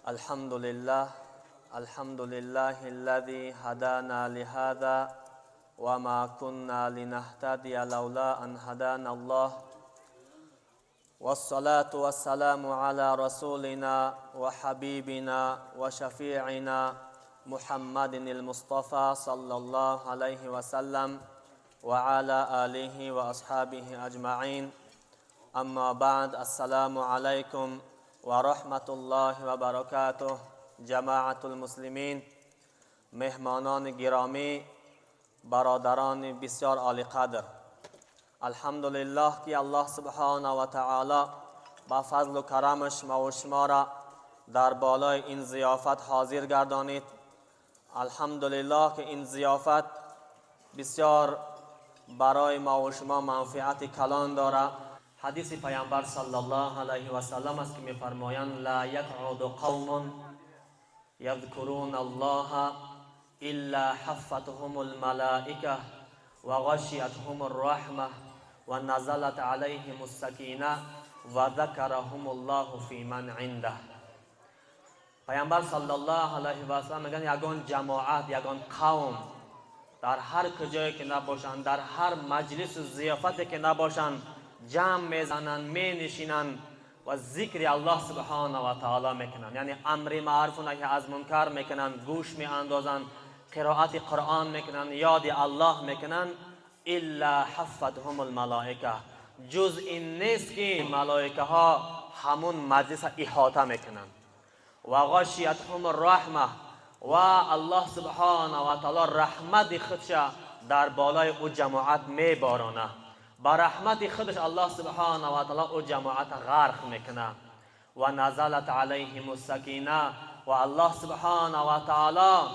الحمد لله الذي هدانا لهذا وما كنا لنهتدي لولا أن هدانا الله والصلاة والسلام على رسولنا وحبيبنا وشفيعنا محمد المصطفى صلى الله عليه وسلم وعلى آله وأصحابه أجمعين. اما بعد، السلام علیکم و رحمت الله و برکاته. جماعت المسلمین، مهمانان گرامی، برادران بسیار عالی قدر، الحمدلله که الله سبحانه و تعالی با فضل و کرمش ما و شما را در بالای این ضیافت حاضر گردانید. الحمدلله که این ضیافت بسیار برای ما و شما منفعت کلان داره. حدیث پیامبر صلی الله علیه و سلم است که می‌فرمایند لا یقعد قوم یذکرون الله الا حفتهم الملائکه و غشیتهم الرحمه و نزلت علیهم السکینه و ذکرهم الله فی من عنده. پیامبر صلی الله علیه و سلم میگن یگان جماعت، یگان قوم در هر کجایی که نباشند، در هر مجلس و ضیافتی که نباشند، جمع میزنند، می نشینند و ذکر الله سبحانه و تعالی میکنند، یعنی امر معروف و نهی از منکر میکنند، گوش می اندازند، قرائت قرآن میکنند، یاد الله میکنند. الا حفتهم الملائکه، جز این نیست که ملائکه ها همون مجلس احاطه میکنند. و غشیتهم الرحمه، و الله سبحانه و تعالی رحمت خودش در بالای او جماعت میبارانه. با رحمت خودش الله سبحانه و تعالی او جماعت غرق میکنه. و نزلت علیهم السکینه، و الله سبحانه و تعالی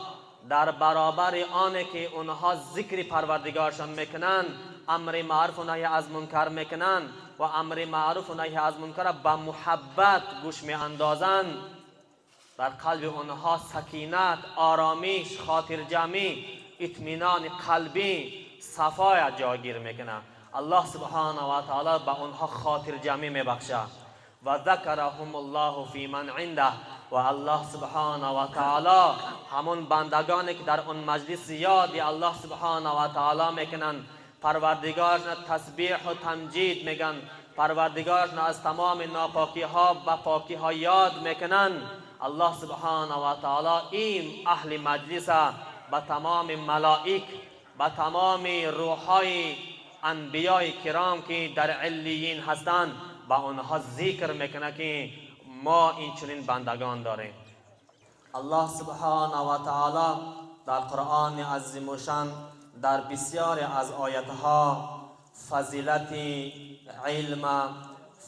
در برابر آنه که اونها ذکر پروردگارشان میکنن، امر معروف و نهی از منکر میکنن و امر معروف و نهی از منکر با محبت گوش میاندازند، در قلب اونها سکینت، آرامش، خاطر جمعی، اطمینان قلبی، صفای جاگیر میکنه. الله سبحانه و تعالی با اونها خاطر جمعی میبخشه. و ذکرهم الله فی من عنده، و الله سبحانه و تعالی همون بندگانی که در اون مجلس یادی الله سبحانه و تعالی میکنن، پروردگارشون تسبیح و تمجید میگن، پروردگارشون از تمام ناپاکی ها و پاکی ها یاد میکنن. الله سبحانه و تعالی این اهل مجلس با تمام ملائک، با تمام روحای انبیاء کرام که در علیین هستند، با اونها ذکر میکنه که ما این چنین بندگان داریم. الله سبحانه و تعالی در قرآن عظیم و شان در بسیاری از آیاتها فضیلت علم،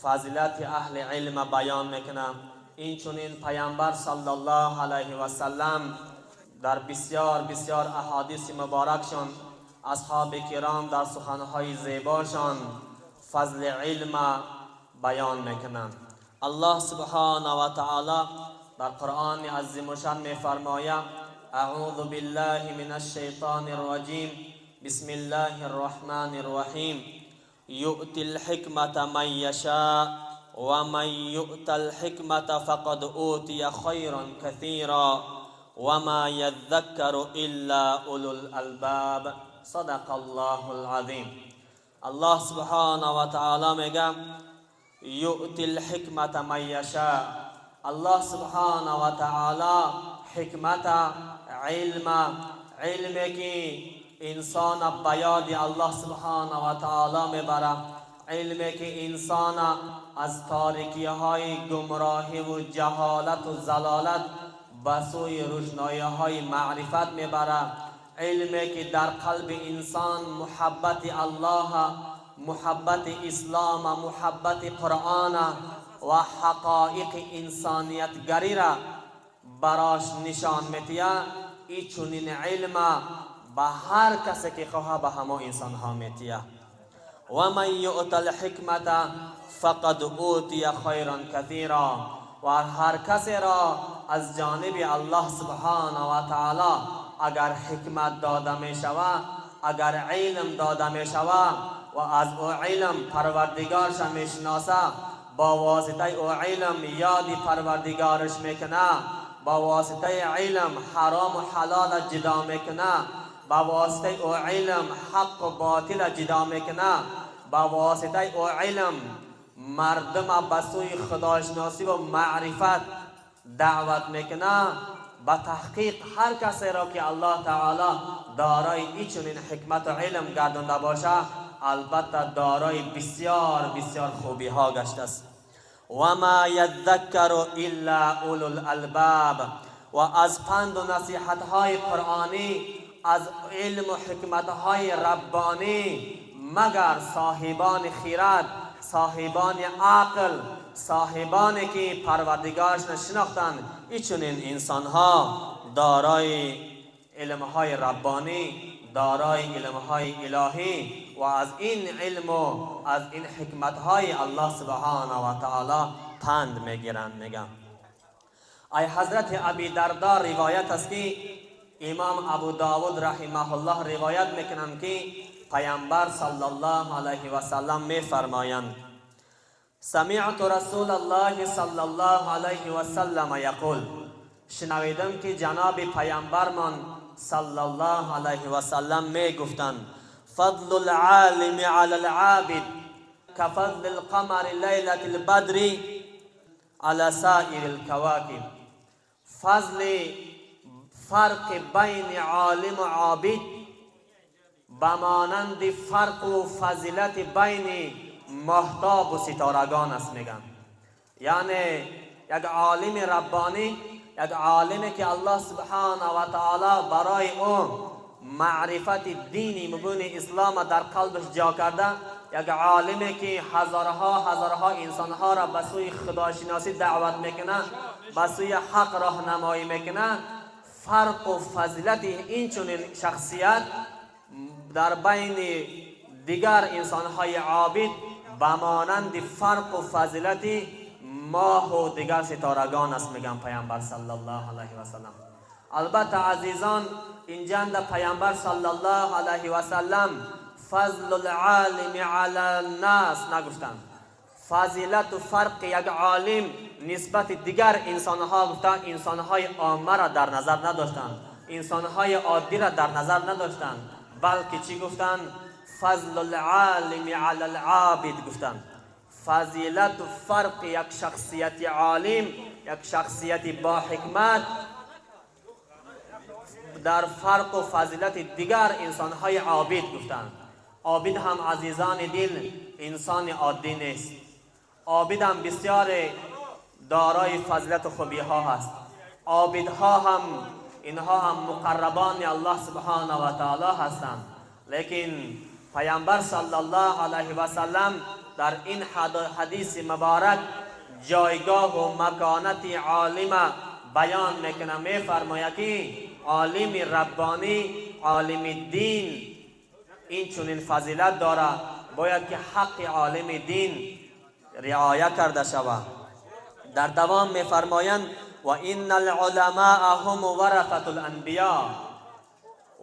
فضیلت اهل علم بیان میکنه. این چنین پیامبر صلی الله علیه و سلم در بسیار احادیث مبارکشان، اصحاب کرام در سخنهای زیباشان فضل علم بیان میکنند. الله سبحانه و تعالی در قرآن عظیم و شان میفرماید اعوذ بالله من الشیطان الرجیم بسم الله الرحمن الرحیم یؤتی الحکمت من یشاء و من یؤت الحکمت فقد اوتی خیرا کثیرا و ما یذکر الا اولو الالباب. صدق الله العظیم. الله سبحانه و تعالی میگه یؤتی الحکمت من یشاء. الله سبحانه و تعالی حکمت، علمی که انسان بیاد الله سبحانه و تعالی میبره، علمی که انسان از تاریکی های گمراهی و جهالت و ضلالت به سوی روشنایی های معرفت میبره، علمی که در قلب انسان محبت الله، محبت اسلام، محبت قرآن و حقایق انسانیت گری را براش نشان میتیه. این چنین علم به هر کسی که خواه به همه انسان ها میتیه. و من یؤت الحکمت فقد اوتی خیرا کثیرا، و هر کسی را از جانب الله سبحانه و تعالی اگر حکمت داده می شود، اگر علم داده می شود و از او علم پروردگارش می شناسه، با واسطه او علم یادی پروردگارش میکنه، با واسطه علم حرام و حلال جدا میکنه، با واسطه او علم حق و باطل جدا میکنه، با واسطه او علم مردم به سوی خداشناسی و معرفت دعوت میکنه. به تحقیق هر کسی را که الله تعالی دارای این حکمت و علم گردانده باشه، البته دارای بسیار بسیار خوبی ها گشته است. و ما یذکر الا اولو الالباب، و از پند و نصیحت های قرآنی، از علم و حکمت های ربانی مگر صاحبان خیرات، صاحبان عقل، صاحبانی که پروردگارش نشناختند، این انسان ها دارای علم های ربانی، دارای علم های الهی و از این علم و از این حکمت های الله سبحانه و تعالی پند میگیرند. میگم ای حضرت ابی دردا روایت است که امام ابو داود رحمه الله روایت میکنند که پیامبر صلی الله علیه و سلم میفرمایند: سمعت رسول الله صلی الله علیه و سلم یقول، شنیدم که جناب پیامبرمان صلی الله علیه و سلم می گفتند: فضل العالم علی العابد كفضل القمر لیلة البدر على سائر الكواكب. فضل فرق بین عالم و عابد بمانند فرق و فضیلت بین ماهتاب و ستارگان است. میگن یعنی یک عالم ربانی، یک عالمی که الله سبحانه و تعالی برای اون معرفت دینی مبین اسلام در قلبش جا کرده، یک عالمی که هزارها انسانها را به سوی خداشناسی دعوت میکنه، به سوی حق راهنمایی میکنه. فرق و فضیلت این چنین شخصیت در بین دیگر انسانهای عابد بمانند فرق و فضیلت ماه و دیگر ستارگان است. میگم پیامبر صلی الله علیه و سلم. البته عزیزان، اینجا در پیامبر صلی الله علیه و سلم فضل العالم علی الناس نگفتند. فضیلت و فرق یک عالم نسبت دیگر انسانها گفتند. انسانهای عامه را در نظر نداشتند، انسانهای عادی را در نظر نداشتند، بلکه چی گفتند؟ فضل العالم علی العابد گفتند. فضیلت و فرق یک شخصیت عالم، یک شخصیت با حکمت در فرق و فضیلت دیگر انسانهای عابد گفتند. عابد هم عزیزان دل انسان عادی نیست. عابد هم بسیار دارای فضیلت و خوبی ها هست. عابدها هم اینها هم مقربان الله سبحانه و تعالی هستند. لیکن پیامبر صلی الله علیه و سلم در این حدیث مبارک جایگاه و مکانت عالم بیان میکنه. میفرماید که عالم ربانی، عالم دین این چنین فضیلت داره، باید که حق عالم دین رعایت کرده شود. در دوام میفرمایند: و ان العلماء هم ورثة الانبیاء،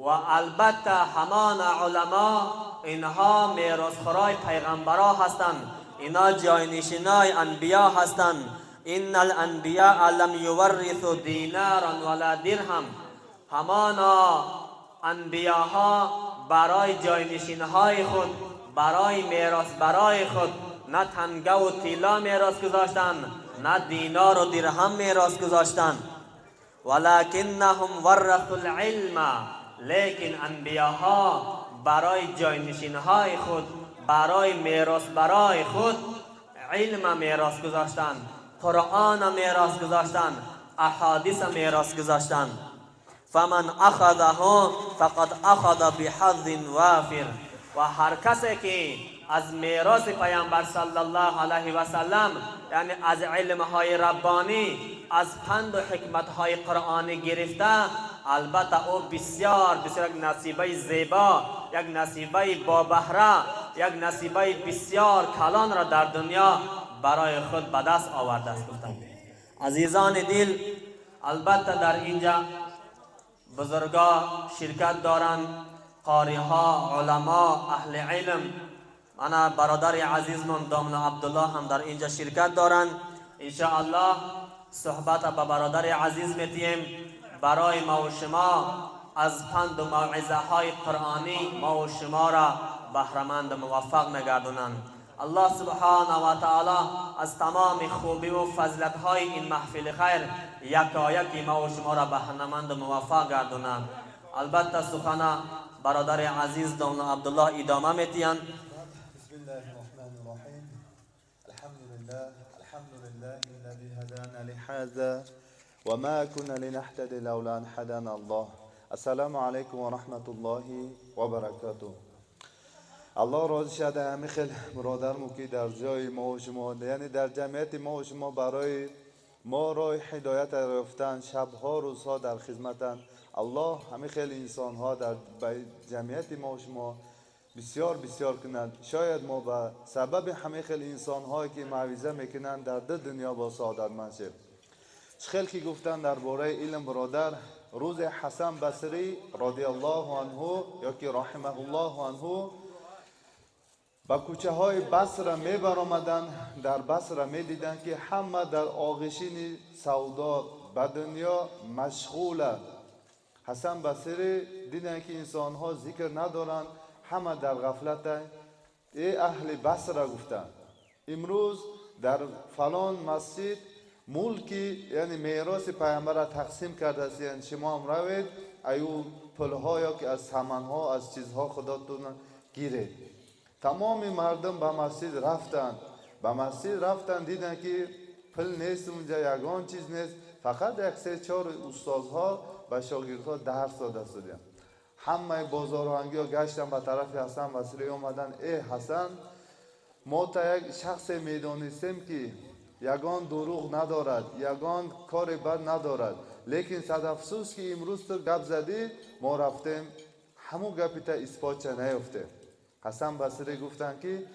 و البته همان علما اینها میراثخوارای پیغمبرا هستند، اینا جاینشینای انبیا هستند. ان الانبیاء لم یورثوا دینارا ولا درهم، همانا انبیاها برای جاینشینهای خود، برای میراث برای خود نه تنگه و طلا میراث گذاشتند، نه دینار و درهم میراث گذاشتند. ولکنهم ورثوا العلم، لیکن انبیاها برای جاینشینهای خود، برای میراث برای خود علم میراث گذاشتند، قرآن میراث گذاشتند، احادیث میراث گذاشتند. فمن اخذه فقد اخذ بحظ وافر، و هر کسی که از میراث پیامبر صلی الله علیه و سلم، یعنی از علم های ربانی، از پند و حکمت های قرآنی گرفته، البته او بسیار بسیار یک نصیبه زیبا، یک نصیبه با بهره، یک نصیبه بسیار کلان را در دنیا برای خود به دست آورده است. عزیزان دل، البته در اینجا بزرگا شرکت دارند، قاریها، علما، اهل علم من برادر عزیزمون دامن عبدالله هم در اینجا شرکت دارند. انشاءالله صحبت به برادر عزیز میتیم برای ما و شما از پند و موعظه های قرآنی ما و شما را بهره‌مند موفق میگردونند. الله سبحانه و تعالی از تمام خوبی و فضیلت های این محفل خیر یکایک ما و شما را بهره‌مند موفق گردونند. البته سخن برادر عزیز دامن عبدالله ادامه میتین. بسم الله الرحمن الرحیم. الحمد لله الذي هدانا لهذا وما كنا لنهتدي لولا ان هدانا الله. السلام علیکم و رحمت الله و برکاته. الله راضی شده همه خیلی برادرمو که در جای ما و شما، یعنی در جمعیت ما و شما برای ما راه هدایت رفتن، شبها روزها در خدمتن. الله همه خیلی انسان ها در جمعیت ما و شما بسیار بسیار کنند. شاید ما به سبب همه خیلی انسان هایی که موعظه میکنند در دنیا با سعادتمند شیم. خیلی که گفتن درباره علم برادر، روز حسن بصری رضی الله عنه یا که رحمه الله عنه با کوچه های بصره می برآمدند. در بصره می دیدند که همه در آغشین سودا به دنیا مشغوله. حسن بصری دیدند که انسان ها ذکر ندارند، همه در غفلت. ای اهل بصره گفتند امروز در فلان مسجد ملکی یعنی میراث پیامبر را تقسیم کرده است، یعنی شما هم روید ایو پلها یا که از سامانها از چیزها خودتون گیرید. تمام مردم به مسجد رفتند. به مسجد رفتند دیدن که پل نیست اونجا، یگان چیز نیست، فقط یک سه چهار استادها به شاگردها درس داده شدند. همه بازارهنگی ها گشتن به طرف حسن بصری اومدن. ای حسن، ما تا یک شخص میدانستیم که یگان دروغ ندارد، یگان کار بد ندارد، لیکن صد افسوس که امروز تو گپ زدی، ما رفتیم همون گپی تا اثبات چه نیفته. حسن بصری گفتن که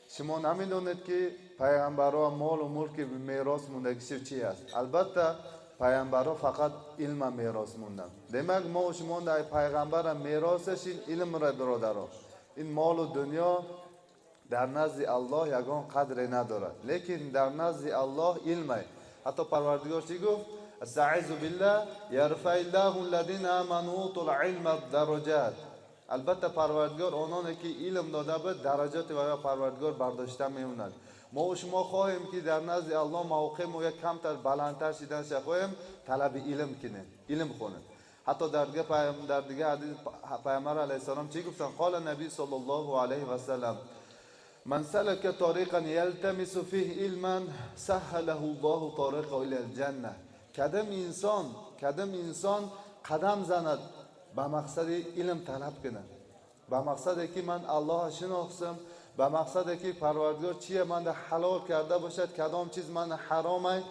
شما نمیدونید که پیامبرها مال و ملک میراث موندگی چی است. البته پیامبرها فقط علم میراث موندن. دماغ ما و شما در پیغمبر میراثش این علم را برادرها، این مال و دنیا در نزد الله یگان قدر ندارد، لیکن در نزد الله علمه. حتی پروردگار چی گفت؟ استعیذ بالله یرفع الله الذین آمنوا العلم درجات. البته پروردگار آنانی که علم داده بود درجات و پروردگار برداشته میموند. ما و شما خواهیم که در نزد الله موقع ما یک کمتر بلندتر شدن خواهیم طلب علم کنیم، علم خونیم. حتی در دیگه حدیث پیامبر علیه السلام چی گفتن؟ قال نبی صلی الله علیه و سلم من سلک طریقا یلتمس فیه علما سهله الله طریقه الی الجنه. کدام انسان قدم زند به مقصد علم طلب کنه، به مقصد که من الله شناختم، به مقصد که پروردگار چیه من حلال کرده باشد، کدام چیز من حرامه،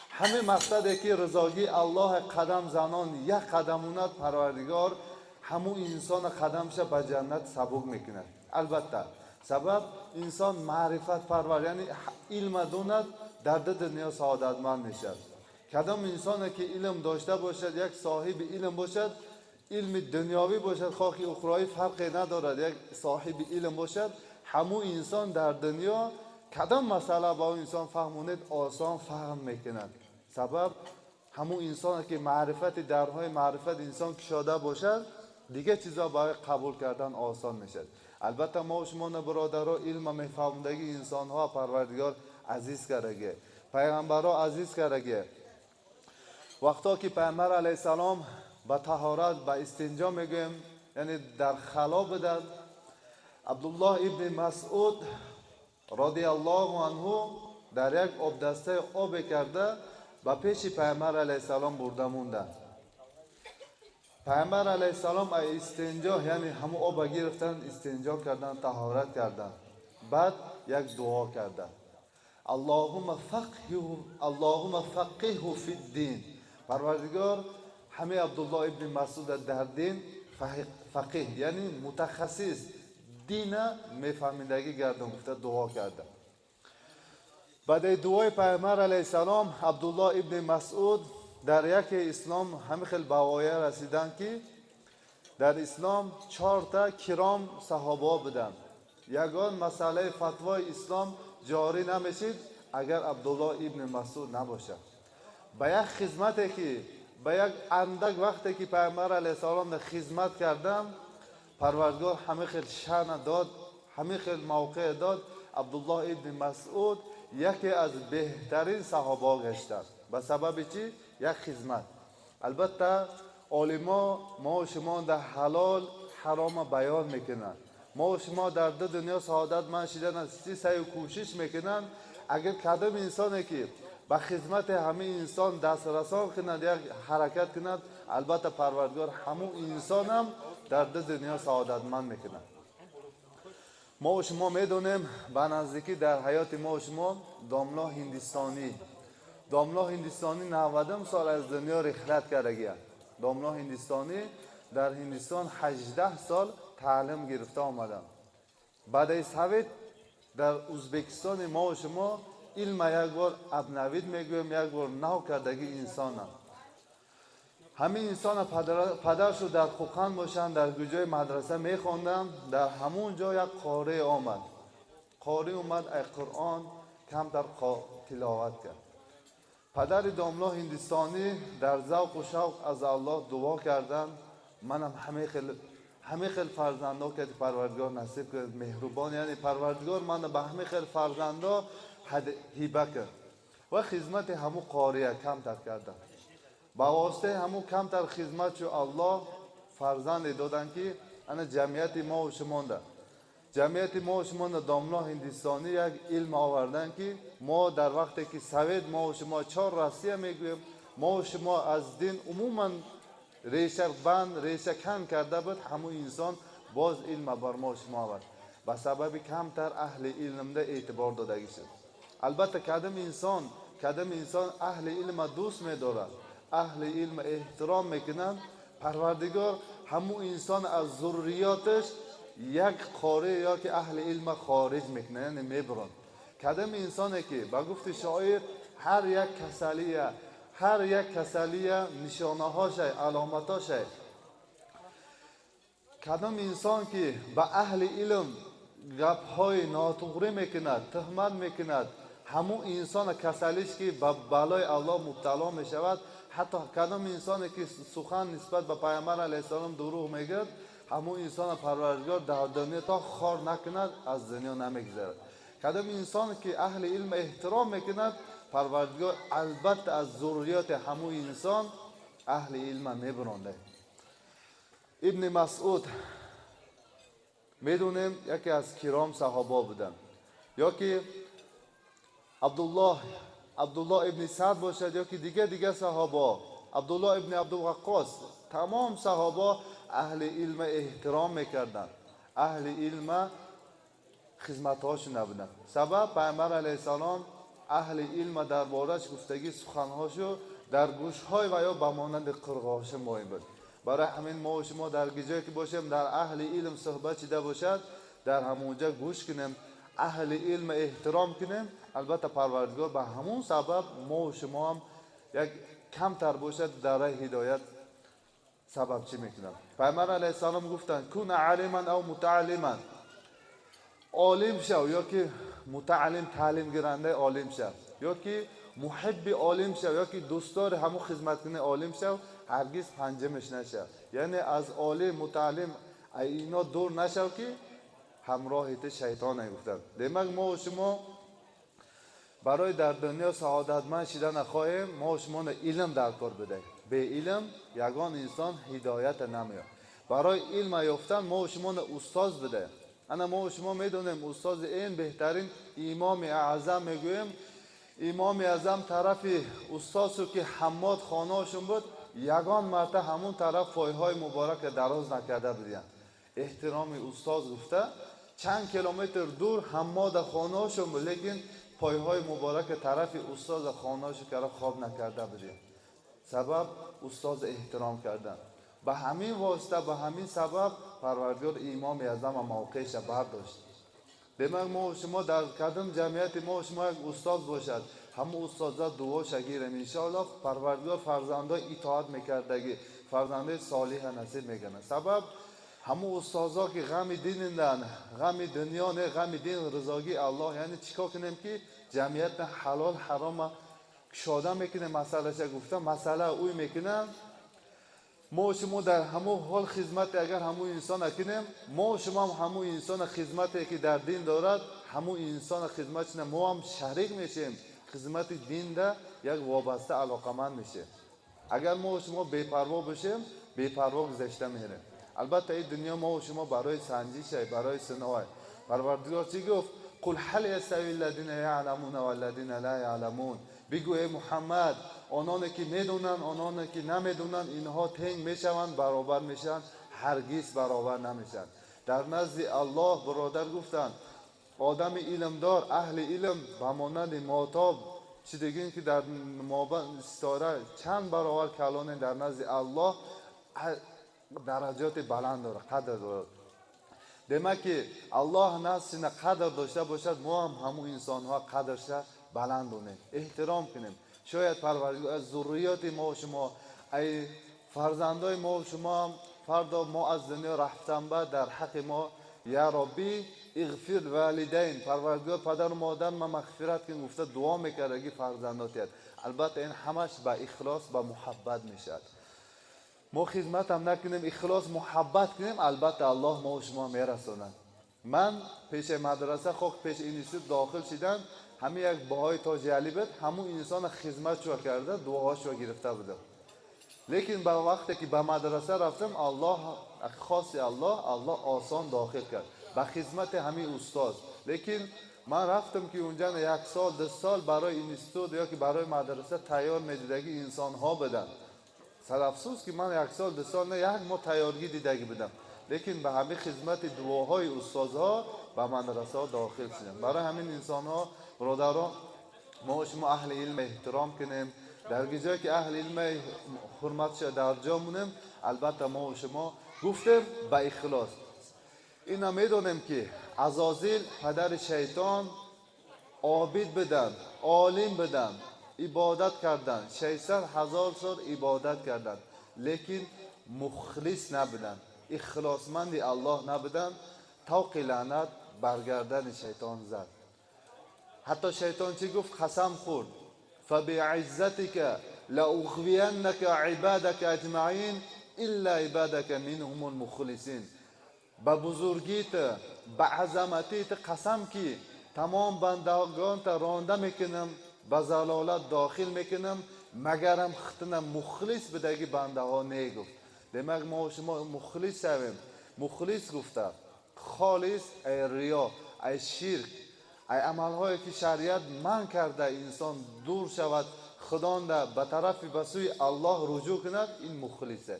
همه مقصد که رضایت الله قدم زنان یک قدمونت پروردگار همون انسان قدمش به جنت سبک میکنه. البته سبب انسان معرفت پرور یعنی علم دوند در دنیا سعادتمند میشد. کدام انسان که علم داشته باشد، یک صاحب علم باشد، علم دنیاوی باشد خاکی اخروی فرقی ندارد، یک صاحب علم باشد، همون انسان در دنیا کدام مسئله با اون انسان فهموند آسان فهم میکند. سبب همون انسان که معرفت درهای معرفت انسان کشاده باشد دیگه چیزا برای قبول کردن آسان میشد. البته ما و شما برادرها علم میفهمدگی انسان ها پروردگار عزیز کرده، پیغمبرها عزیز کرده. وقتا که پیامبر علیه السلام به طهارت به استنجا میگویم یعنی در خلا بدن، عبدالله ابن مسعود رضی الله عنه در یک آب دسته آب کرده به پیش پیامبر علیه السلام برده مونده. پیامبر علیه السلام استنجا یعنی همون آب گرفتن استنجا کردن، طهارت کردن، بعد یک دعا کردن اللهم فقهه فی الدین. پروردگار همه عبدالله ابن مسعود در دین فقیه یعنی متخصص دین میفهمیدگی گردن گفته دعا کرده. بعد دعای پیامبر علیه السلام عبدالله ابن مسعود در یک اسلام همه خیلی بوایه رسیدن که در اسلام 4 تا کرام صحابه بودن. یگان مسئله فتوای اسلام جاری نمیشید اگر عبدالله ابن مسعود نباشه. به یک خدمتی که به یک اندک وقتی که پیامبر علیه السلام در خدمت کردم، پروردگار همه خیل شأن داد، همه خیل موقع داد. عبدالله ابن مسعود یکی از بهترین صحابه گشتند. به سبب چی؟ یک خدمت. البته علما ما و شما در حلال حرام بیان میکنند. ما و شما در دو دنیا سعادت من شدن از چی سعی و کوشش میکنند. اگر کدام انسانی که به خدمت همه انسان دست رسان کند، یک حرکت کند، البته پروردگار همون انسان هم در دو دنیا سعادتمند میکنند. ما و شما میدونیم به نزدیکی در حیات ما و شما داملا هندستانی 90 سال از دنیا رخلت کرده. داملا هندستانی در هندستان 18 سال تعلیم گرفته آمدن. بعد از سوید در ازبکستان ما و شما علم یک بار ابنوید میگویم، یک بار نو کردگی انسان هم. همین انسان پدرشو در خوقند باشند، در گوجای مدرسه میخوندن، در همون جا یک قاری آمد. قاری اومد ای قرآن کمتر تلاوت کرد. پدر داملا هندستانی در ذوق و شوق از الله دعا کردن، منم همه خیل فرزندا که پروردگار نصیب کرد، مهربان، یعنی پروردگار من به همه خیل فرزندا هیبه کرد و خدمت همو قاریه کمتر کردن. با واسطه همو کمتر خدمت شو الله فرزند دادن که انا جمعیت ما و شما ده. جمعیت ما و شما داملا هندستانی یک علم آوردن که ما در وقتی که سوید ما و شما 4 رسیه میگویم، ما و شما از دین عموما ریشه بند ریشه کن کرده بود، همون انسان باز علم بر ما و شما آورد. به سبب کمتر اهل علم ده اعتبار داده شد. البته کدام انسان اهل علم دوست می‌دارد، اهل علم احترام میکنند، پروردگار همون انسان از ذریاتش یک قاری یا که اهل علم خارج میکنه، یعنی میبرند. کدام انسانی که به گفت شاعر هر یک کسلیه نشانه هاش علامتاش، کدام انسان که به اهل علم گپ های ناتوری میکند، تهمت میکند، همون انسان کسلیش که به بلای الله مبتلا میشود. حتی کدام انسانی که سخن نسبت به پیامبر علیه السلام دروغ میگد، همون انسان پروردگار در دنیا تا خار نکند از دنیا نمیگذرد. کدام انسان که اهل علم احترام میکند، پروردگار البته از ذریات همون انسان اهل علم میبرنده. ابن مسعود میدونیم یکی از کرام صحابه بودن، یا که عبدالله ابن سعد باشد، یا که دیگه صحابه، عبدالله ابن عبدالوقاص، تمام صحابه اهل علم احترام میکردن، اهل علم خدمت هاشون نبودن. سبب پیامبر علیه السلام اهل علم در بارش گفتگی سخنهاشو در گوشهای و یا به مانند قرغاش مهم بود. برای همین ما و شما در جایی که باشیم در اهل علم صحبت چیده باشد، در همونجا گوش کنیم، اهل علم احترام کنیم. البته پروردگار به همون سبب ما و شما هم یک کمتر باشد در راه هدایت سبب چی میکنم. پیامبر علیه السلام گفتن کن عالما او متعلما، عالم شو یا که متعلم تعلیم گیرنده عالم شو، یا که محب عالم شو، یا که دوستدار همون خدمت کنه عالم شو، هرگز پنجمش نشو. یعنی از عالم متعلم اینا دور نشو که همراهت شیطان نگفتن. دیمک ما و شما برای در دنیا سعادتمند شدن خواهیم، ما و شما علم در کار بده. به علم یگان انسان هدایت نمیاد. برای علم یافتن ما و شما استاد بده. انا ما و شما میدونیم استاد این بهترین امام اعظم میگویم. امام اعظم طرف استادو که حماد خانهاشون بود، یگان مرتبه همون طرف پایهای مبارک دراز نکرده بودن. احترام استاد گفته چند کیلومتر دور حماد خانهاشون بود، لیکن پایهای مبارک طرف استاد خانهاشو که خواب نکرده بودن. سبب استاد احترام کردن. به همین واسطه، به همین سبب پروردگار امام اعظم موقعش برداشت. دیمک ما و شما در کدام جمعیت ما و شما یک استاد باشد، همون استادا دعا شگیرم انشاءالله پروردگار فرزندای اطاعت میکردگی، فرزندای صالح نصیب میکنه. سبب همون استازا که غم دینندن، غم دنیا نه، غم دین رضاگی الله. یعنی چیکار کنیم که جمعیت حلال حرام کشاده میکنه. مسئله چه گفتم، مسئله اوی میکنم ما و شما در همون حال خدمت اگر همون انسان کنیم، ما و شما هم همون انسان خدمتی که در دین دارد، همون انسان خدمتش ما هم شریک میشیم، خدمت دین ده یک وابسته علاقمند میشه. اگر ما و شما بی‌پروا بشیم، بی‌پروا گذشته میریم. البته این دنیا ما و شما برای سنجش، برای سنوای. پروردگار چی گفت؟ قل هل یستوی الذین یعلمون و الذین لا یعلمون. بگو ای محمد، آنانی که میدونن آنانی که نمیدونن اینها تنگ میشوند، برابر میشن؟ هرگز برابر نمیشن. در نزد الله برادر گفتن آدم علمدار، اهل علم به مانند ماهتاب چی دیگه که در مابین ستاره چند برابر کلانه، در نزد الله درجات بلند داره، قدر داره. demak که الله نفسنا قدر داشته باشد، ما هم همون انسان ها قدرش بلند کنیم، احترام کنیم. شاید پروردگار از ذریات ما و شما، ای فرزندای ما و شما هم فردا ما از دنیا رفتن بعد در حق ما یا ربی اغفر والدین، پروردگار پدر و مادر ما مغفرت کن گفته دعا میکرده که فرزنداتیت. البته این همش با اخلاص با محبت میشد. ما خدمت هم نکنیم، اخلاص محبت کنیم، البته الله ما و شما میرساند. من پیش مدرسه خوب پیش اینستیتوت داخل شدن، همین یک باهای تاج علی بود، همون انسان خدمت شو کرده، دعاشو گرفته بودم. لیکن با وقتی که به مدرسه رفتم، الله خاص الله آسان داخل کرد با خدمت همین استاد. لیکن من رفتم که اونجا یک سال دو سال برای اینستیتوت یا که برای مدرسه تیار میدیدگی انسان ها بدن. سر افسوس که من یک سال دو سال نه یک ماه تیارگی دیدگی بدم، لیکن به همین خدمت دعاهای استادها به مدرسه ها داخل شدم. برای همین انسان ها برادران، ما و شما اهل علم احترام کنیم، در جایی که اهل علم حرمتش در جا مونیم. البته ما و شما گفتیم با اخلاص. اینا میدونیم که عزازیل پدر شیطان عابد بدن، عالم بدن، عبادت کردن، 600,000 سال عبادت کردن، لیکن مخلص نبودن، اخلاصمند الله نبودن. طوق لعنت برگردن شیطان زد. حتی شیطان چی گفت؟ قسم خورد فبعزتك لاغوینک عبادك اجمعین الا عبادك منهم المخلصین. به بزرگیت، به عظمتیت قسم کی تمام بندگان تا رانده میکنم، به زلالت داخل میکنم، مگرم ختنم مخلص بدگی بنده ها نیگفت. demak ما و شما مخلص شویم. مخلص گفته خالص، ای ریا، ای شرک، ای عملهایی که شریعت من کرده انسان دور شود، خدانده به طرف به سوی الله رجوع کند، این مخلصه.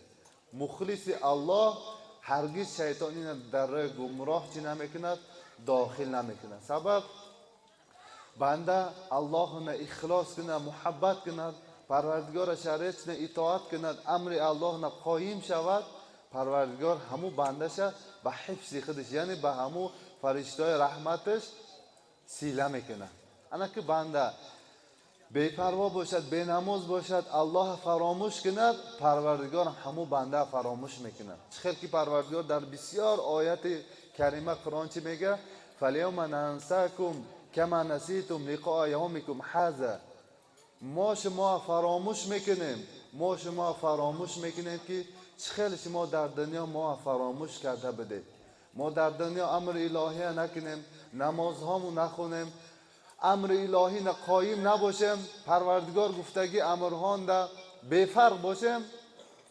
مخلص الله هرگز شیطان این در راه گمراه چی نمیکند، داخل نمیکند. سبب بنده الله نه اخلاص کند، محبت کند، پروردگار شریعت نه اطاعت کند، امر الله نه قایم شود، پروردگار همو بندش به حفظ خودش یعنی به همو فرشتای رحمتش سیله میکنه. انا که بنده بی‌پروا باشد، بی نماز باشد، الله فراموش کند، پروردگار همو بنده فراموش میکند. چخیل که پروردگار در بسیار آیت کریمه قرآن چی میگه؟ فالیوم ننساکم کما نسیتم لقاء یومکم هذا. ما شما فراموش میکنیم، ما شما فراموش میکنیم که چخیل شما در دنیا ما فراموش کرده بدید. ما در دنیا امر الهی نکنیم، نمازهامو نخونیم، امر الهی نه قایم نباشیم، پروردگار گفتگی امرهان ده بیفرق باشیم،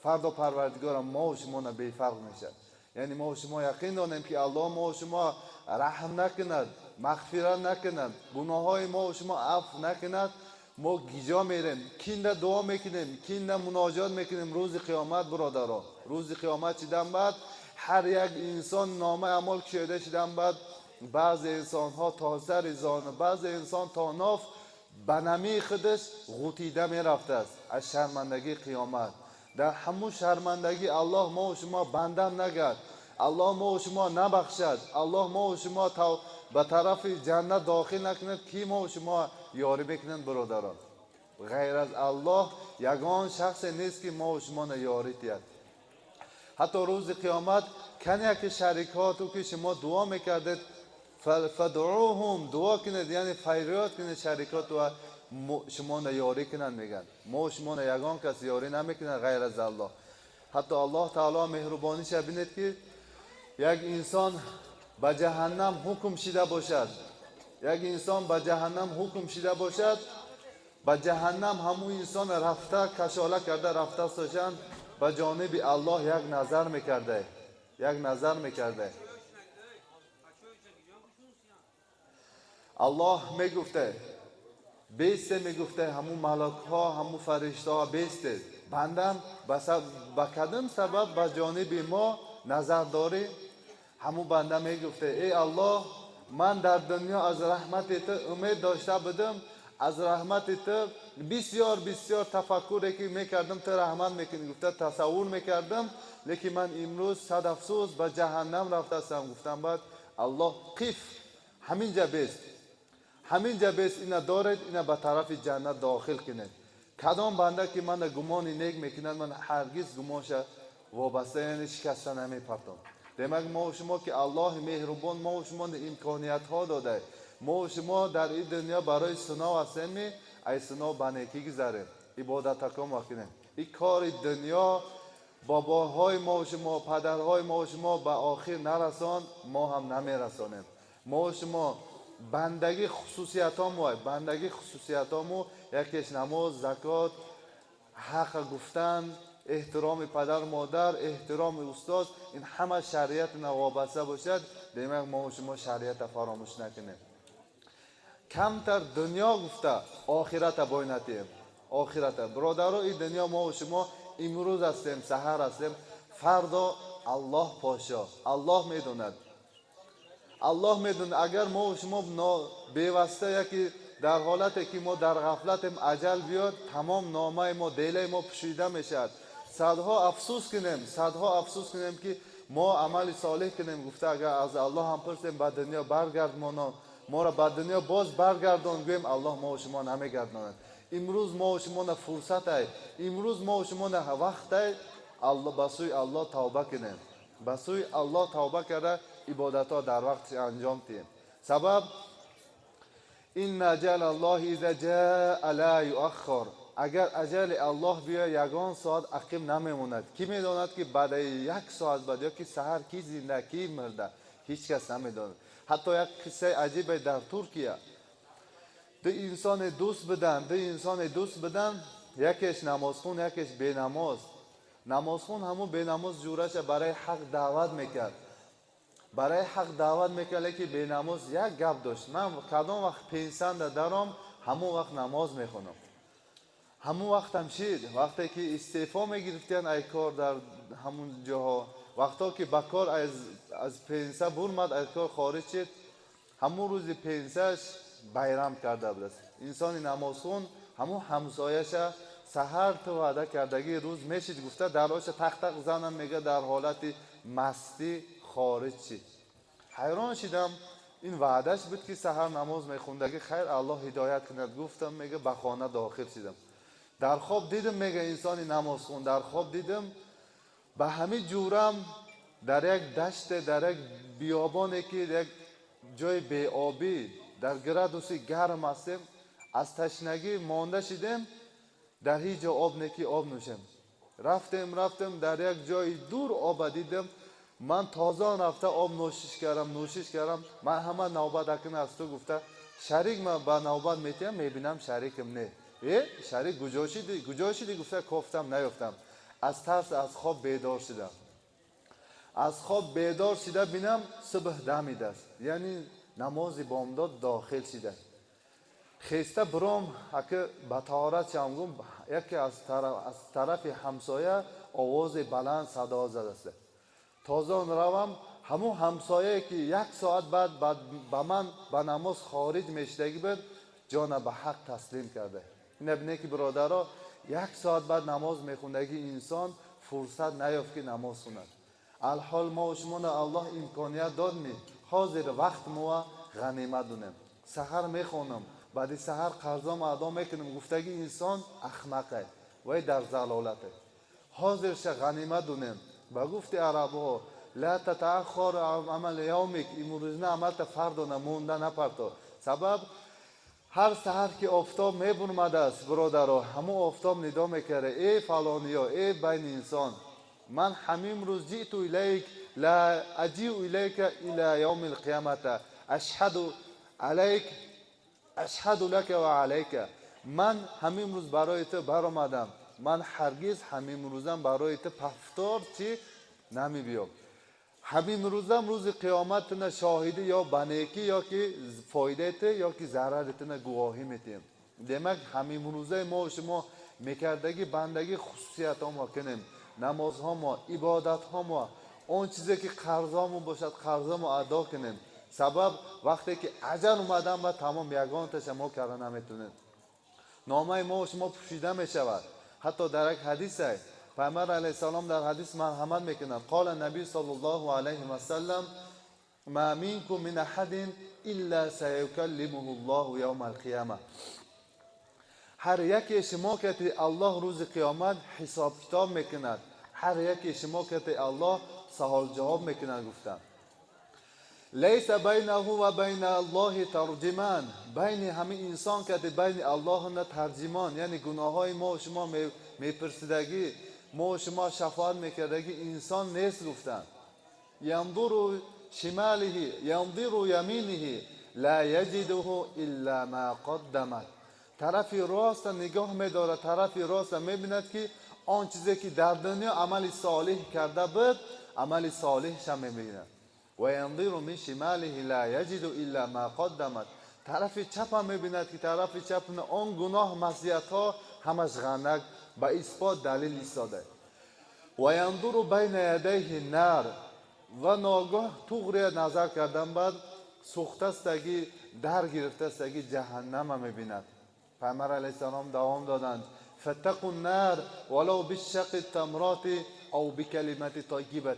فردا پروردگار ما و شما نه بیفرق میشه. یعنی ما و شما یقین داریم که الله ما و شما رحم نکند، مغفرت نکند، گناه های ما و شما عفو نکند. ما گیجا میریم، کینده دعا میکنیم، کینده مناجات میکنیم. روز قیامت برادران، روز قیامت شدن بعد هر یک انسان نامه اعمال کشیده شدن بعد، بعض انسان ها تا سر زانو، بعض انسان تا ناف بنمی خودش غوطیده می رفته است از شرمندگی قیامت. در همون شرمندگی الله ما و شما بندم نگرد، الله ما و شما نبخشد، الله ما و شما به طرف جنت داخل نکند. کی ما و شما یاری بکنند برادران؟ غیر از الله یگان شخص نیست که ما و شما یاری تید. حتی روز قیامت کنیک شریکاتو که شما دعا میکردید فدعوهم دعا کنید، یعنی فریاد کنید شریکات و شما یاری کنند. میگن ما شما یگان کس یاری نمیکنند غیر از الله. حتی الله تعالی مهربانیش ببینید که یک انسان به جهنم حکم شده باشد، یک انسان به جهنم حکم شده باشد، به جهنم همون انسان رفته کشاله کرده رفته سوشن به جانب الله یک نظر میکرده، یک نظر میکرده. الله میگفته بیسته، میگفته همون ملک ها همون فرشته ها بیسته، بندم به کدام سبب به جانب ما نظر داری؟ همون بنده میگفته ای الله من در دنیا از رحمت تو امید داشته بودم، از رحمت تو بسیار بسیار تفکری که میکردم تو رحمت میکنی، گفته تصور میکردم، لیکن من امروز صد افسوس به جهنم رفتم. گفتم بعد الله قیف همینجا بیست، همینجا بیست، اینا دارد، اینا به طرف جنت داخل کنید. کدام بنده که من گمان نیک میکند من هرگز گمانش وابسته یعنی شکسته نمیپرتم. demak ما و شما که الله مهربان ما و شما امکانیت ها داده، ما و شما در این دنیا برای سنا هستیم، ای سنا به نیکی گذاریم، عبادت کام کنیم. این کار دنیا باباهای ما و شما پدرهای ما و شما به آخر نرسان، ما هم نمیرسانیم. ما و شما بندگی خصوصیت ها بندگی خصوصیت ها یکیش نماز، زکات، حق گفتن، احترام پدر مادر، احترام استاد، این همه شریعت وابسته باشد. demak ما و شما شریعت فراموش نکنیم. کمتر دنیا گفته آخرت باینتیم. آخرت برادرها این دنیا ما و شما امروز هستیم، سحر هستیم، فردا الله پاشا، الله میدوند. الله میدونه اگر ما و شما بیوسته یکی در حالتی که ما در غفلتیم عجل بیاد، تمام نامه ما دیله ما پوشیده میشد. صدها افسوس کنیم، صدها افسوس کنیم که ما عمل صالح کنیم. گفته اگر از الله هم پرسیم به دنیا برگرد ما را به دنیا باز برگردان، گویم الله ما و شما نمیگرداند. امروز ما و شما فرصت ای، امروز ما و شما وقت ای الله به سوی الله توبه کنیم، به سوی الله توبه کرده عبادت ها در وقت انجام دهیم. سبب این اجل الله اذا جاء لا یؤخر، اگر اجل الله بیا یگان ساعت عقیم نمیموند. کی میداند که بعد یک ساعت بعد یا که سحر کی زنده کی مرده، هیچ کس نمیداند. حتی یک قصه عجیب در ترکیه، دو انسان دوست بدن، یکیش نمازخون یکیش بینماز. نمازخون همون بینماز جورش برای حق دعوت میکرد، برای حق دعوت میکرد که بینماز یک گپ داشت، من کدام وقت پنسند دارم همون وقت نماز میخونم. همون وقت هم شید وقتی که استعفا میگرفتن ای کار در همون جاها، وقتا که بکار از پنسه برمد از کار خارج شد، همون روز پنسهش بیرام کرده بود. انسان نمازخون همون همسایش سحر تو وعده کردگی روز میشید، گفته دراش تق تق زنم میگه در حالت مستی خارج شد. حیران شدم، این وعدهش بود که سحر نماز میخوندگی خیر الله هدایت کند. گفتم میگه به خانه داخل شدم، در خواب دیدم میگه انسان نماز خون، در خواب دیدم به همین جورم در یک دشت در یک بیابانی که یک جای بی آبی در گرادوسی گرم هستیم، از تشنگی مانده شدیم، در هیچ جا آب نکی آب نوشم. رفتم در یک جای دور آب دیدم، من تازه رفته آب نوشش کردم. من همه نوبت اکنه از تو گفته شریک من با نوبت میتیم میبینم شریکم نه. شریک کجا شدی گفته کفتم نیفتم. از ترس از خواب بیدار شدم. از خواب بیدار شده بینم صبح دمیده است، یعنی نماز بامداد داخل شده. خیسته برام اگه به طهارت شم، یکی از طرف همسایه آواز بلند صدا زده است. تازه روم همون همسایه که یک ساعت بعد به من به نماز خارج میشدگی بود، جان به حق تسلیم کرده. نبینه که برادرها یک ساعت بعد نماز میخوندگی انسان فرصت نیافت که نماز خوند. الحال ما و شما الله امکانیت داد می حاضر وقت ما غنیمت دونیم. سحر میخونم، بعد سحر قرضام ادا میکنم، گفتگی انسان احمقه و در ضلالته. حاضرش غنیمت دونیم. با گفت عرب‌ها لا تتأخر عمل یومک، امروز نه عمل فردا نمونده نپرتا. سبب هر سحر که آفتاب میبرمده است برادرها، همون آفتاب ندا میکره ای فلانیا، ای بین انسان، من همین روز جئت الیک لا اجیء الیک الی یوم القیامت اشهد علیک اشهد لک و علیک. من همین روز برای تو برآمدم، من هرگز همین روزم برای تو پفتار چی نمی بیام. همین روزم روز قیامت نه شاهدی یا بنیکی یا که فایده ته یا که ضرر ته نه گواهی میتیم. demak همین روزه ما و شما میکردگی بندگی خصوصیت ها ما کنیم، نماز ها ما، عبادت ها ما، اون چیزی که قرض ها باشد قرض ما ادا کنیم. سبب وقتی که اجل اومدن و تمام یگان تش ما کردن نمیتونیم. نامه ما و شما پوشیده می شود. حتی در یک حدیث است پیامبر علیه السلام در حدیث مرحمت میکنند، قال النبی صلی الله علیه و سلم ما منکم من احد الا سیکلمه الله یوم القیامه. هر یکی شما که الله روز قیامت حساب کتاب میکند، هر یکی شما که الله سوال جواب میکند. گفتند لیس بینه و بین الله ترجمان، بین همین انسان که بین الله نه ترجمان، یعنی گناه های ما و شما میپرسیدگی، ما و شما شفاعت میکردگی انسان نیست. گفتند ینظر شماله ینظر یمینه لا یجده الا ما قدمت. طرف راست نگاه میداره، طرف راست میبیند که آن چیزی که در دنیا عمل صالح کرده بود عمل صالحش هم میبیند. و ینظر من شماله لا یجد الا ما قدمت. طرف چپ هم میبیند که طرف چپ آن گناه معصیت ها همش غنک با اثبات دلیل ایستاده. و ینظر بین یدیه النار، و ناگاه توغری نظر کردن بعد سوختستگی در گرفتستگی جهنم هم میبیند. پیامبر علیه السلام دوام دادند فتقوا النار ولو بالشق التمرات او بکلمت طیبه.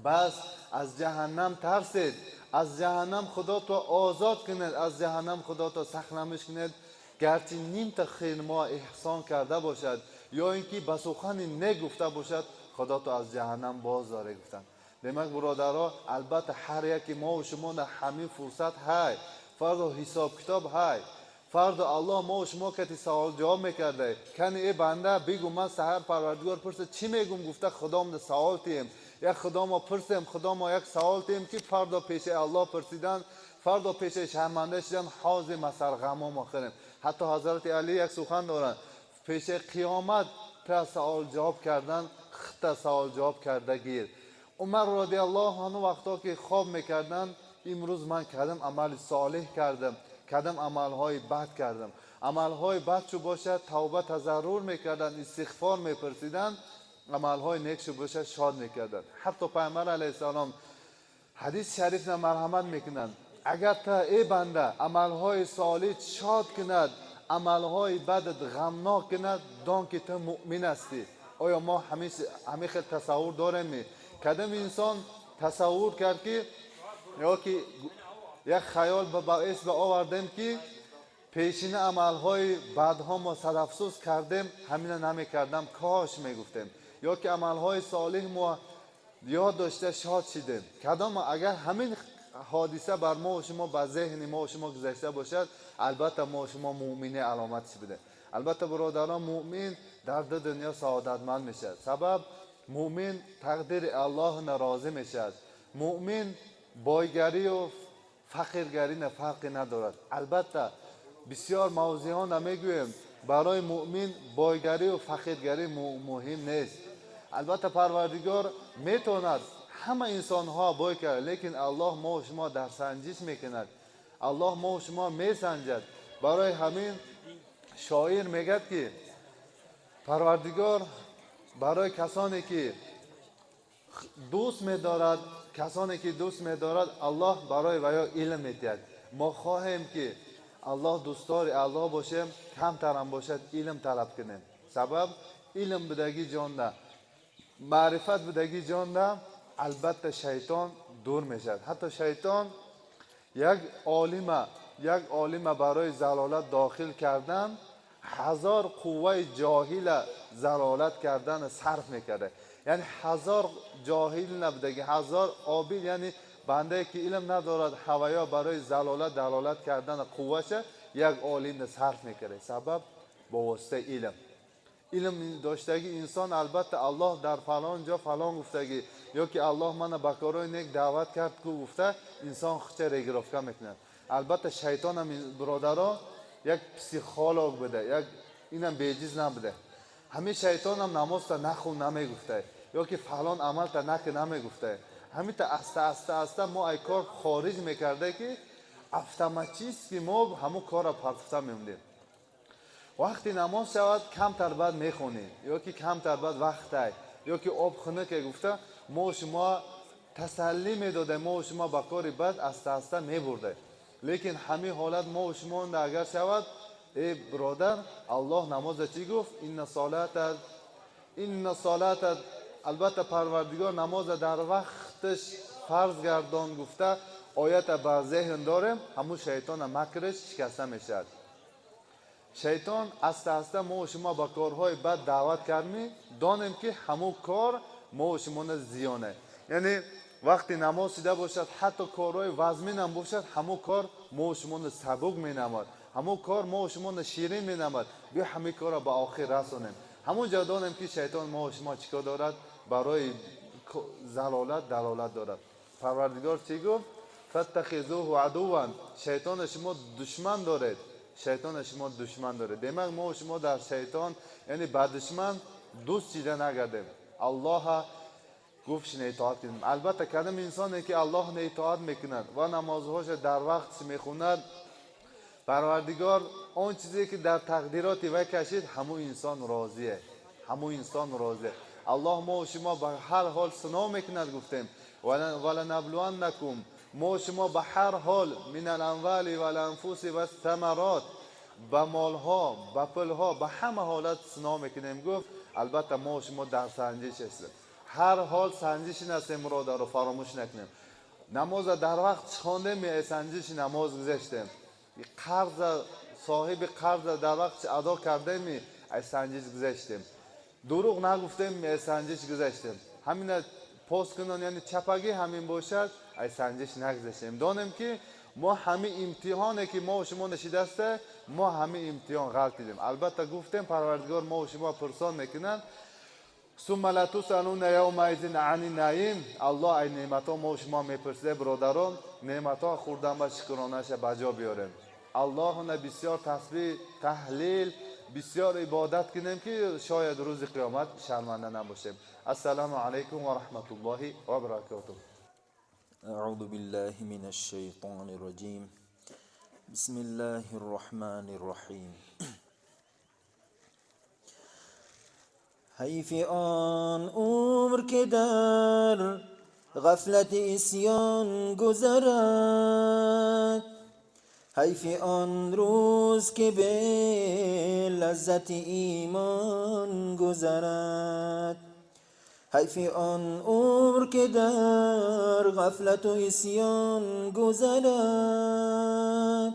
بس از جهنم ترسید، از جهنم خدا تو آزاد کنید، از جهنم خدا تو سخت نمیش کنید، گرچه نیم تا خیر ما احسان کرده باشد یا اینکه به سخن نگفته باشد خدا تو از جهنم باز داره. گفتن demak برادرها البته هر یکی ما و شما در همین فرصت های فردا حساب کتاب های فردا الله ما و شما که سوال جواب میکرده کنی ای بنده بگو من سحر پروردگار پرسه چی میگم؟ گفته خدام ده سوال تیم، یک خدا ما پرسیم، خدا ما یک سوال تیم که فردا پیش الله پرسیدن، فردا پیش شرمنده شدن، حاضر مسر غم ما خریم. حتی حضرت علی یک سخن دارن پیش قیامت تا سوال جواب کردن خط سوال جواب کرده گیر. عمر رضی الله عنه وقتا که خواب میکردن امروز من کردم عمل صالح کردم، کردم عملهای بد کردم، عملهای بد چو باشد توبه تضرع میکردن، استغفار میپرسیدن، عملهای نیک چو باشد شاد میکردن. حتی پیامبر علیه السلام حدیث شریف مرحمت میکنند اگر تا ای بنده عملهای صالح شاد کند عملهای بد غمناک کند دان که تو مؤمن هستی. آیا ما همه خیلی تصور داریم؟ کدام انسان تصور کرد که یا که یک خیال باعث به آوردیم که پیشین عملهای بعدها ما صد افسوس کردیم همین نمی کردم کاش میگفتیم، یا که عملهای صالح ما یاد داشته شاد شدیم. کدام اگر همین حادثه بر ما و شما به ذهن ما و شما گذشته باشد البته ما و شما مؤمن علامتش بده. البته برادران مؤمن در دو دنیا سعادتمند میشه، سبب مؤمن تقدیر الله ناراضی میشد، مؤمن بایگری و فقیرگری نه فرقی ندارد. البته بسیار موضوعان نمیگویم برای مؤمن بایگری و فقیرگری مهم نیست. البته پروردگار میتواند همه انسان ها بای کرد، لیکن الله ما و شما در سنجش میکند، الله ما و شما میسنجد. برای همین شاعر میگد که پروردگار برای کسانی که دوست می‌دارد، کسانی که دوست می‌دارد الله برای ویا علم می‌دهد. ما خواهیم که الله دوستدار الله باشیم، کمتر هم باشد علم طلب کنیم. سبب علم بدگی جان ده، معرفت بدگی جان ده. البته شیطان دور میشد. حتی شیطان یک عالم برای زلالت داخل کردن هزار قوه جاهل زلالت کردن صرف میکرده. یعنی هزار جاهل نبودگی، هزار عابد، یعنی بنده که علم ندارد هوایا برای زلالت دلالت کردن قوهش یک عالم صرف میکرده. سبب با واسطه علم. علم داشتگی انسان، البته الله در فلان جا فلان گفتگی یا که الله من به کارهای نیک دعوت کرد که گفته انسان خودش ریگرافکا میکنه. البته شیطان هم برادرها یک پسیخولوگ بده، یک اینم بیجیز نبوده. همین شیطان هم نماز تا نخون نمیگفته یا که فلان عمل تا نکن نمیگفته. همین تا استه ما ای کار خارج میکرده که اتوماتیک که ما همون کار را پرتفته میمونیم. وقتی نماز شود کمتر بعد میخونیم یا که کمتر بعد وقت یا که آب خونه که گفته ما شما تسلی میداده، ما شما با کاری بد استه میبرده. لیکن همین حالت ما شما اگر شود ای برادر، الله نماز چی گفت؟ این صلات البته پروردگار نماز در وقتش فرض گردان گفته. آیت بر ذهن داریم، همون شیطان مکرش شکسته میشد. شیطان استه ما و شما با کارهای بد دعوت کردیم، دانیم که همون کار ما و شما زیانه. یعنی وقتی نماز دیده باشد حتی کارهای وزمین هم باشد، همون کار ما و شما سبک می نماد، همون کار ما و شما شیرین می نماد. بیا همین کار را به آخر رسانیم. همون جا دانیم که شیطان ما و شما چیکار دارد؟ برای زلالت دلالت دارد. پروردگار چی گفت؟ فاتخذوه عدوا. شیطان شما دشمن دارد، شیطان شما دشمن داره. دیمک ما و شما در شیطان یعنی با دشمن دوست چیده نگردیم. الله گفتش اطاعت کنیم. البته کدام انسانی که الله نه اطاعت میکند و نمازهاش در وقت میخوند، پروردگار آن چیزی که در تقدیرات وی کشید همون انسان راضیه، همون انسان راضیه. الله ما و شما به هر حال سنا میکند. گفتیم ولنبلونکم، ما شما به هر حال من الاموال و الانفس و الثمرات، به مالها به پولها به همه حالت سنا میکنیم. گفت البته ما شما در سنجش هستیم، هر حال سنجش نستیم را رو فراموش نکنیم. نماز در وقت خواندیم، می سنجش نماز گذاشتیم. قرض صاحب قرض در وقت ادا کردیم، می سنجش گذاشتیم. دروغ نگفتیم، می سنجش گذاشتیم. همین پاس کنن یعنی چپگی همین باشد، ای سنجش نگذاشتیم. دانیم که ما همین امتحانی که ما و شما نشیده است، ما همین امتحان غلط دیدیم. البته گفتیم پروردگار ما و شما پرسان میکنند ثم لا تسألون یومئذ عن النعیم. الله ای نعمت‌ها ما و شما میپرسه برادران، نعمت‌ها خوردن و شکرانه‌اش بجا بیاریم. الله نه بسیار تسبیح تهلیل بسیار عبادت کنیم که شاید روز قیامت شرمنده نباشیم. السلام علیکم و رحمت الله و برکاته. أعوذ بالله من الشيطان الرجيم. بسم الله الرحمن الرحیم. حیف آن عمر که در غفلت اسیان گذرد، حیف آن روز که به لذت ایمان گذرد، حیف آن عمر که در غفلت و اسیان گذرد،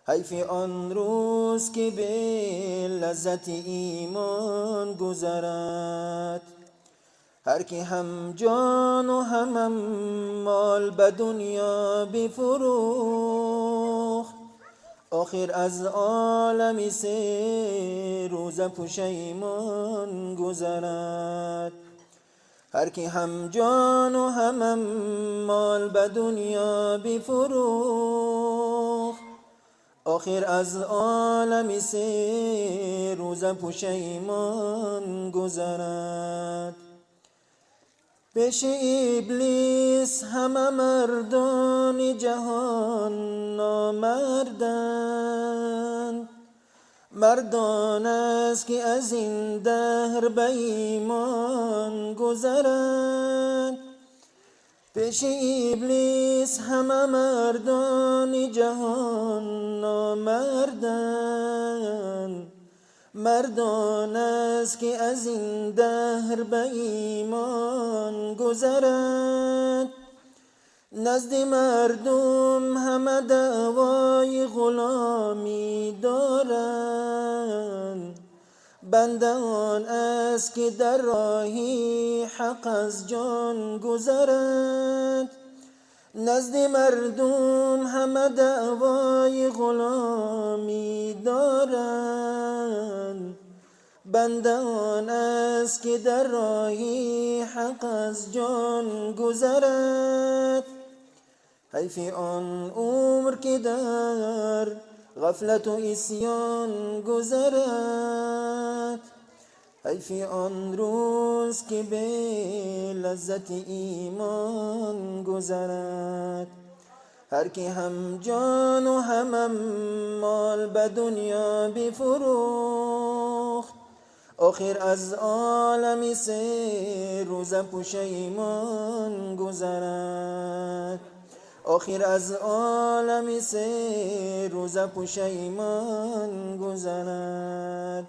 حیف آن روز که به لذت ایمان گذرد. هر که هم جان و هم مال به دنیا بفروخت، آخر از عالم سه روز پشیمان گذرد. هر که هم جان و هم مال به دنیا بفروخت، آخر از عالم سه روز پشیمان گذرد. پیش ابلیس همه مردان جهان نامردند، مردان است که از این دهر به ایمان گذرند. پیش ابلیس همه مردان جهان نامردند، مردان است که از این دهر به ایمان گذرند. نزد مردم همه دعوای غلامی دارند، بنده آن است که در راهی حق از جان گذرد. نزد مردم همه دعوای غلامی دارند، بنده آن است که در راهی حق از جان گذرد. حیف آن عمر که در غفلت و عصیان گذرد، حیف آن روز که به لذت ایمان گذرد. هر که هم جان و هم مال به دنیا بفروخت، آخر از عالم سه روز پشیمان گذرد. آخر از عالم سه روز پشیمان گذرد.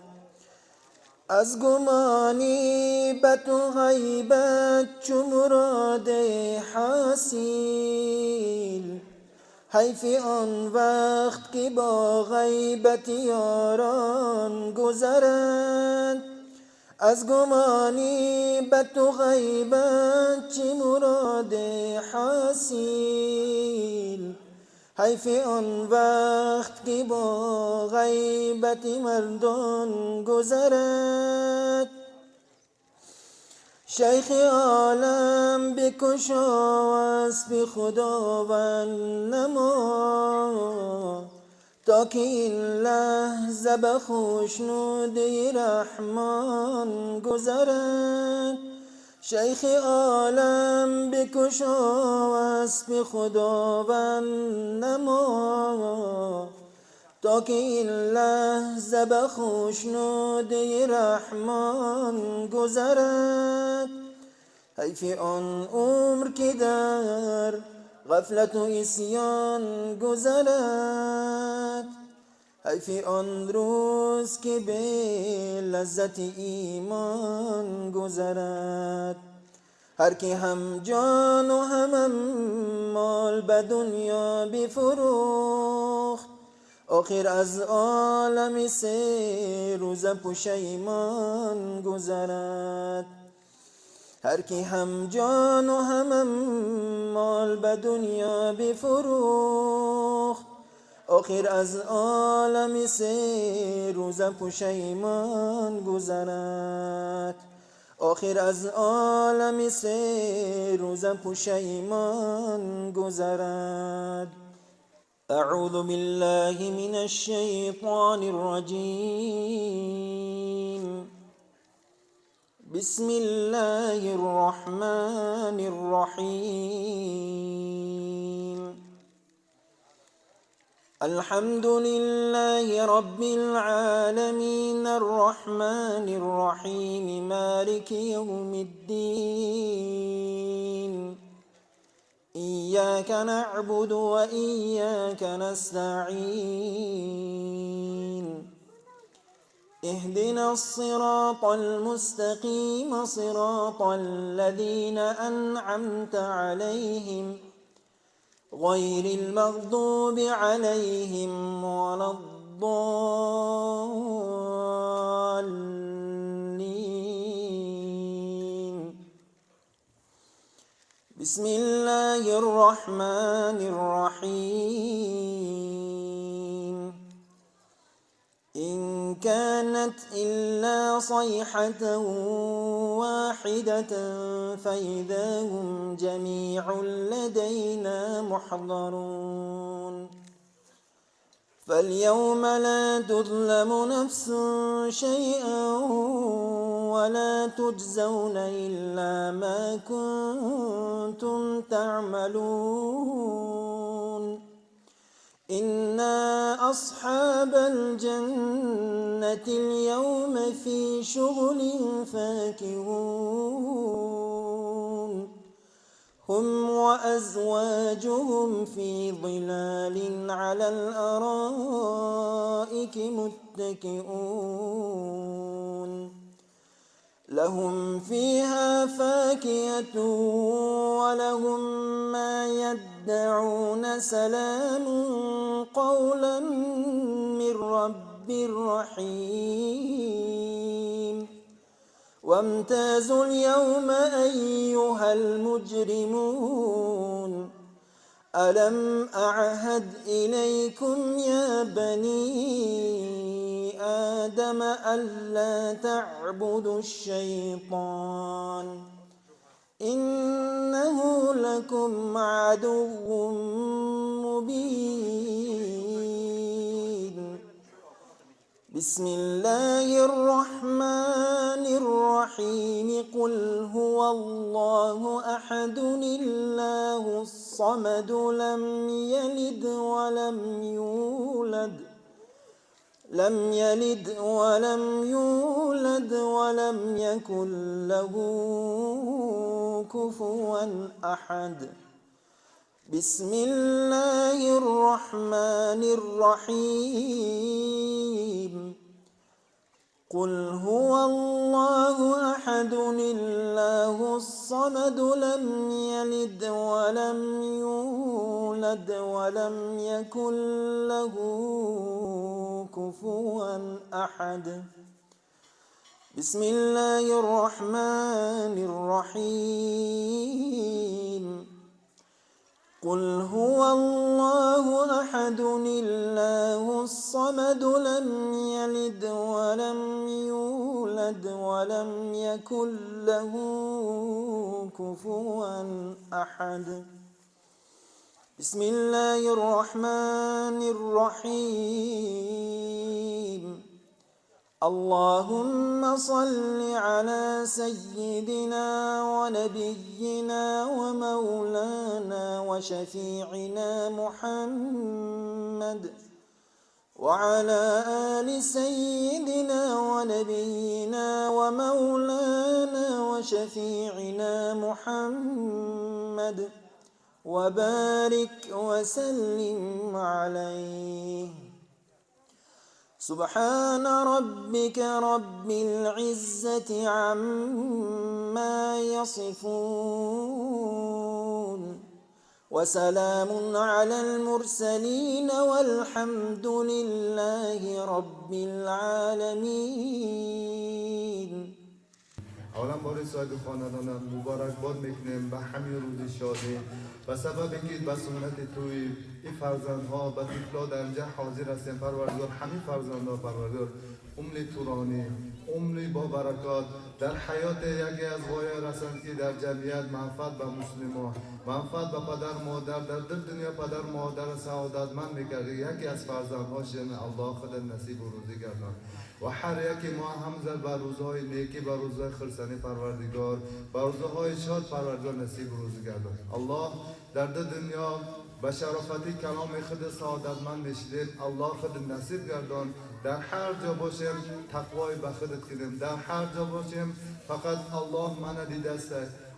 از گمانی به تو غیبت چو مراد حاصل، حیف آن وقت که با غیبت یاران گذرد. از گمانی به تو غیبت چه مراد حاصل، حیف آن وقت که با غیبت مردان گذرد. شیخ عالم بکشا اسب خداوند نما، تا که این لحظه به خوشنودی رحمان گذرد. شیخ عالم بکشا اسب خداوند نما، تا که این لحظه به خوشنودی رحمان گذرد. حیف آن عمر که در غفلت و عصیان گذرد، حیف آن روز که به لذت ایمان گذرد. هر که هم جان و هم مال به دنیا بفروخت، آخر از عالم سه روز پشیمان گذرد. هر که هم جان و هم مال به دنیا بفروخت، آخر از عالم سه روز پشیمان گذرد. آخر از عالم سه روز پشیمان گذرد. اعوذ بالله من الشیطان الرجیم. بسم الله الرحمن الرحیم. الحمد لله رب العالمين الرحمن الرحيم مالك يوم الدين. إياك نعبد وإياك نستعين. اهدنا الصراط المستقيم صراط الذين أنعمت عليهم غير المغضوب عليهم ولا الضالين. بسم الله الرحمن الرحيم. إن كانت إلا صيحة واحدة فإذا هم جميع لدينا محضرون. فاليوم لا تظلم نفس شيئا ولا تجزون إلا ما كنتم تعملون. إنا أصحاب الجنة اليوم في شغل فاكهون. هم وأزواجهم في ظلال على الأرائك متكئون. لهم فيها فاكهة ولهم ما يدعون سلام قولا من رب رحيم وامتازوا اليوم أيها المجرمون ألم أعهد إليكم يا بني آدم ألا تعبدوا الشيطان إنه لكم عدو مبين بسم الله الرحمن الرحيم قل هو الله أحد الله الصمد لم يلد ولم يولد ولم يكن له كفوا أحد بسم الله الرحمن الرحيم قل هو الله أحد الله الصمد لم يلد ولم يولد ولم يكن له كفوا أحد بسم الله الرحمن الرحيم قل هو الله أحد الله الصمد لم يلد ولم يولد ولم يكن له كفوا أحد بسم الله الرحمن الرحيم اللهم صل على سيدنا ونبينا ومولانا وشفيعنا محمد وعلى آل سيدنا ونبينا ومولانا وشفيعنا محمد وبارك وسلم عليه سبحان ربك رب العزة عما يصفون وسلام على المرسلين والحمد لله رب العالمين. اولا بار صاحب خاندانم مبارکباد میکنیم به همین روز شادی و سبب اینکه به سنت توی این فرزندها به طفلا در اینجا حاضر هستیم پروردگار همین فرزندها پروردگار عمری طولانی عمری با برکات در حیات یکی از غایه رسند که در جمعیت منفعت به مسلمان منفعت به پدر مادر در دنیا پدر مادر سعادتمند میکرده یکی از فرزندها شن الله خود نصیب و روزی گردان و هر یکی ما همزد به روزهای نیکی به روزهای خرسانی پروردگار به روزهای شاد پروردگار نصیب و روزی گردان الله در دنیا به شرافتی کلام خود سعادتمند میشدیم الله خود نصیب گردان در هر جا باشیم تقوای به خودت کنیم در هر جا باشیم فقط الله من دیده است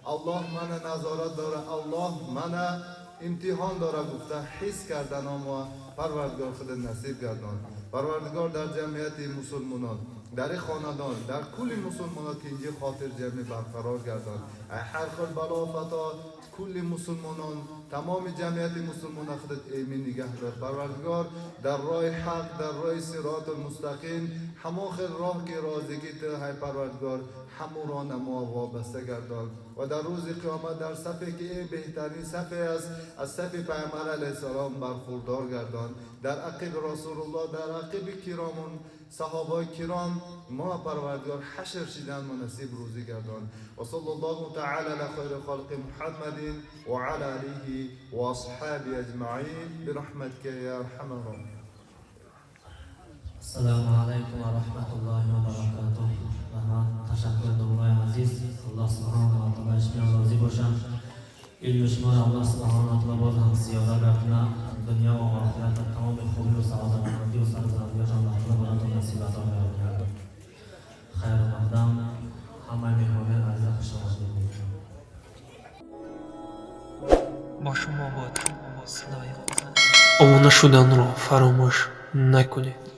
الله من نظارت داره الله من امتحان داره گفته حس کردن ما پروردگار خود نصیب گردان پروردگار در جمعیت مسلمانان در خاندان در کل مسلمانان که اینجا خاطر جمعی برقرار گردان هر خل بلا فتا کل مسلمانان تمام جمعیت مسلمانان خودت ایمن نگه دار پروردگار در راه حق در راه صراط المستقیم همون خیل راه که رازگی تو های پروردگار همون را نما وابسته گردان و در روز قیامت در صفی که بهترین صفی است از صفی پیامبر علیه السلام برخوردار گردان در عقب رسول الله در عقب کرامون صحابه کرام ما پروردگار حشر شدن و نصیب روزی گردان و صلی الله تعالی علی خیر خلق محمد و علی آله و اصحابه اجمعین برحمتک یا ارحم الراحمین. السلام علیکم و رحمت الله و برکاته. و من تشکر دورای عزیز الله سبحانه و تعالی اشمیان راضی باشم علم شما الله سبحانه و تعالی باز هم زیاده بکنه دنیا و آخرت تمام خوبی و سعادتمندی و سربلندی‌اش الله تعالی براتون نصیب عطا فرماید. خیر و مقدم همه مهمانان عزیز خوش آمدید. با شما باد صدای خدا. آماده شدن را فراموش نکنید.